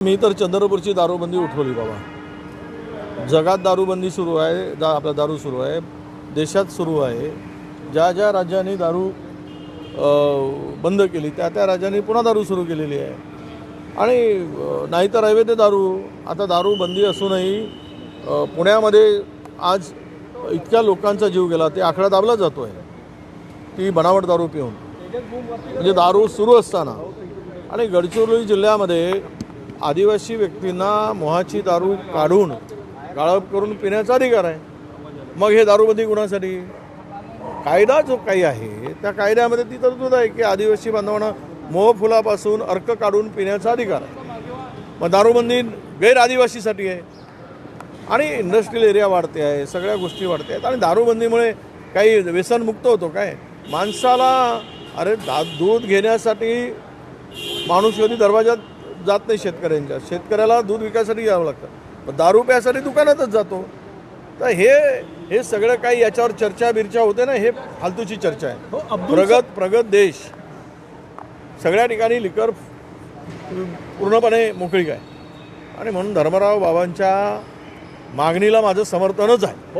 मी तर चंद्रपूरची दारूबंदी उठवली बाबा. जगात दारूबंदी सुरू आहे, आपला दारू सुरू आहे, देशात सुरू आहे. ज्या ज्या राज्यांनी दारू बंद केली त्या राज्यांनी पुन्हा दारू सुरू केलेली आहे. आणि नाहीतर अवैध दारू, आता दारू बंदी असूनही पुण्यामध्ये आज इतक्या लोकांचा जीव गेला, ते आकडा दाबला जातो आहे ती बनावट दारू पिऊन. म्हणजे दारू सुरू असताना. आणि गडचिरोली जिल्ह्यामध्ये आदिवासी व्यक्तींना मोहाची दारू काढून गाळप करून पिण्याचा अधिकार आहे. मग हे दारूबंदी गुन्ह्यासाठी कायदा जो काही आहे त्या कायद्यामध्ये ती तरतूद आहे की आदिवासी बांधवांना मोहफुलापासून अर्क काढून पिण्याचा अधिकार आहे. मग दारूबंदी गैर आदिवासीसाठी आहे. आणि इंडस्ट्रियल एरिया वाढते आहे, सगळ्या गोष्टी वाढते आहेत. आणि दारूबंदीमुळे काही व्यसनमुक्त होतो काय माणसाला? अरे दूध घेण्यासाठी माणूस कधी दरवाजात जात नाही शेतकऱ्यांच्या. शेतकऱ्याला दूध विकायसाठी यावं लागतं, पण दारू प्यायसाठी दुकानातच जातो. तर हे सगळं काही याच्यावर चर्चा बिर्चा होते ना, हे फालतूची चर्चा आहे. प्रगत देश, सगळ्या ठिकाणी लिकर पूर्णपणे मोकळीक आहे. आणि म्हणून धर्मराव बाबांच्या मागणीला माझं समर्थनच आहे.